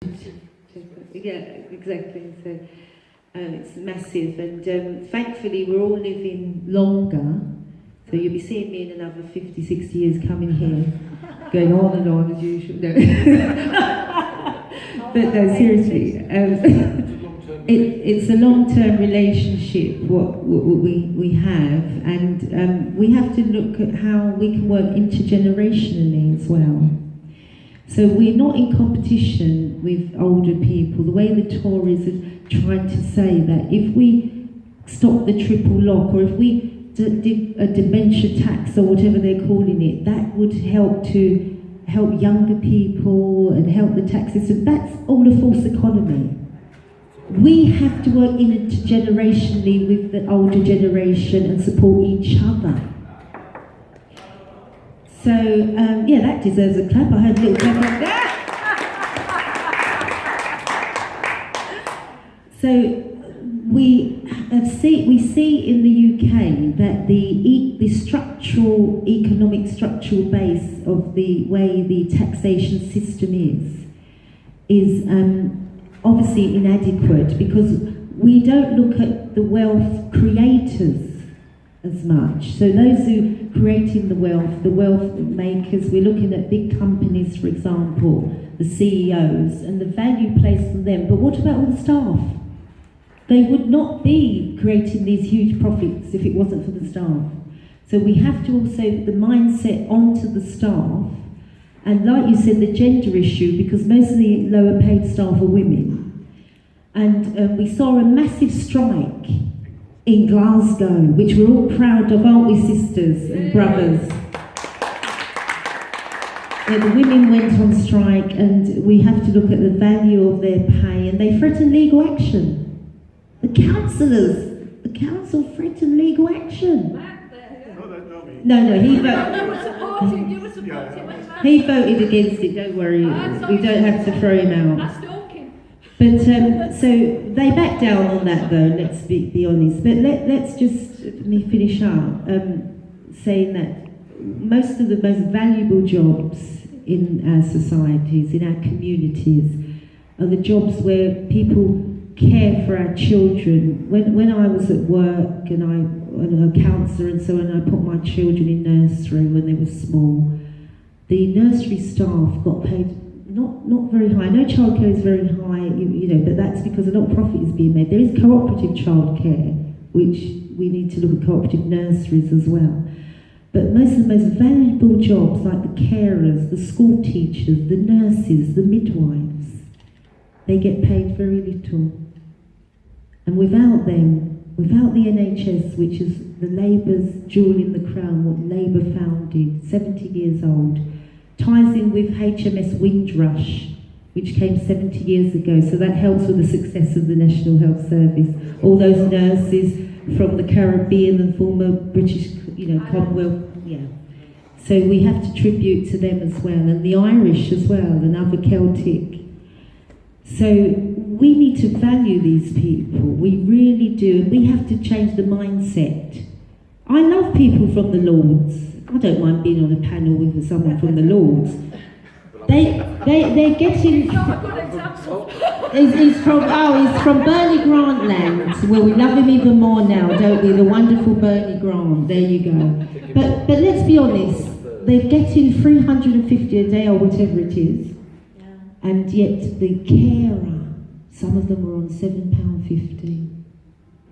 Yeah, exactly. So it's massive, and thankfully we're all living longer. So you'll be seeing me in another 50, 60 years coming here, going on and on as usual. No. But no, seriously, it's a long-term relationship what we have, and we have to look at how we can work intergenerationally as well. So we're not in competition with older people. The way the Tories are trying to say that if we stop the triple lock, or if we did a dementia tax or whatever they're calling it, that would help younger people and help the tax system. That's all a false economy. We have to work intergenerationally with the older generation and support each other. So, yeah, that deserves a clap. I heard a little clap like that. So, we see in the UK that the structural, economic structural base of the way the taxation system is obviously inadequate, because we don't look at the wealth creators as much. So those who creating the wealth makers, we're looking at big companies, for example, the CEOs, and the value placed on them. But what about all the staff? They would not be creating these huge profits if it wasn't for the staff. So we have to also the mindset onto the staff, and like you said, the gender issue, because most of the lower paid staff are women. And we saw a massive strike in Glasgow, which we're all proud of, aren't we, sisters and brothers? The women went on strike, and we have to look at the value of their pay, and they threatened legal action. The councillors, the council threatened legal action. No, he voted. You were supporting. He voted against it, don't worry, we don't have to throw him out. But so they backed down on that, though. Let's be honest. But let's just finish up saying that most of the most valuable jobs in our societies, in our communities, are the jobs where people care for our children. When I was at work and I'm a counsellor and so on, I put my children in nursery when they were small. The nursery staff got paid not very high. I know childcare is very high, you know, but that's because a lot of profit is being made. There is cooperative childcare, which we need to look at cooperative nurseries as well. But most of the most valuable jobs, like the carers, the school teachers, the nurses, the midwives, they get paid very little. And without them, without the NHS, which is the Labour's jewel in the crown, what Labour founded, 70 years old, ties in with HMS Windrush, which came 70 years ago, so that helps with the success of the National Health Service. All those nurses from the Caribbean and former British, Commonwealth, yeah. So we have to tribute to them as well, and the Irish as well, and other Celtic. So we need to value these people, we really do, and we have to change the mindset. I love people from the Lords. I don't mind being on a panel with someone from the Lords. They're getting. He's from Bernie Grantland. Well, we love him even more now, don't we? The wonderful Bernie Grant. There you go. But let's be honest. They're getting 350 a day or whatever it is, and yet the carer, some of them are on £7.50.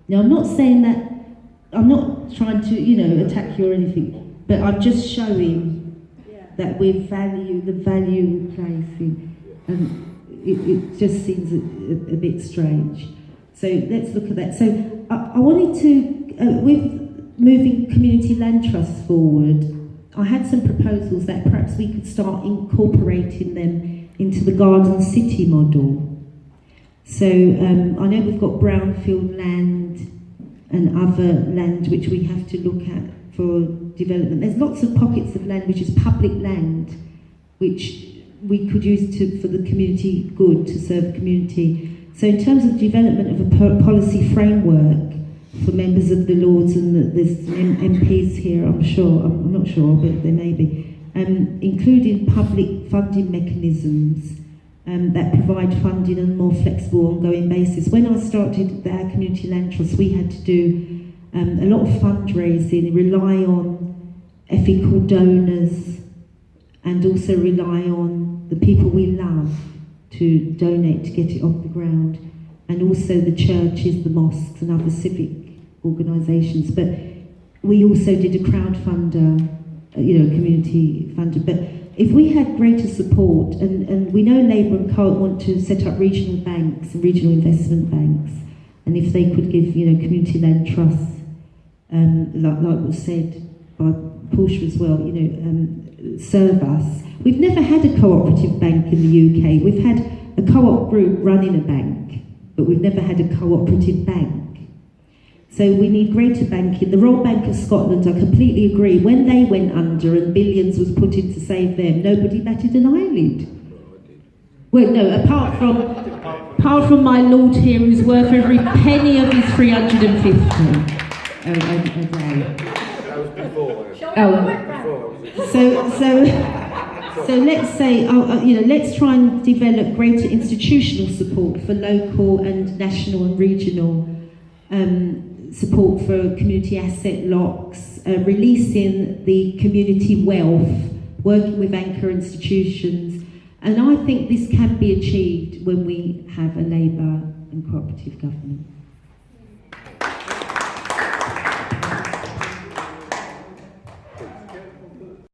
Now, I'm not saying that. I'm not trying to, attack you or anything. But I'm just showing that we value the value we place in, and it just seems a bit strange. So let's look at that. So I wanted to, with moving community land trusts forward, I had some proposals that perhaps we could start incorporating them into the Garden City model. So I know we've got brownfield land and other land which we have to look at for development. There's lots of pockets of land which is public land, which we could use for the community good, to serve the community. So in terms of development of a policy framework for members of the Lords, and there's MPs here, I'm not sure, but there may be, including public funding mechanisms that provide funding on a more flexible, ongoing basis. When I started our community land trust, we had to do a lot of fundraising, rely on ethical donors, and also rely on the people we love to donate to get it off the ground, and also the churches, the mosques, and other civic organisations. But we also did a crowdfunder, community funder. But if we had greater support, and we know Labour and Co want to set up regional banks and regional investment banks, and if they could give, community land trusts, like was said by Portia as well, serve us. We've never had a cooperative bank in the UK. We've had a co-op group running a bank, but we've never had a cooperative bank. So we need greater banking. The Royal Bank of Scotland, I completely agree. When they went under and billions was put in to save them, nobody batted an eyelid. Well, no, apart from my lord here, who's worth every penny of his 350 a day. That was before. So let's say, let's try and develop greater institutional support for local and national and regional support for community asset locks, releasing the community wealth, working with anchor institutions. And I think this can be achieved when we have a Labour and cooperative government.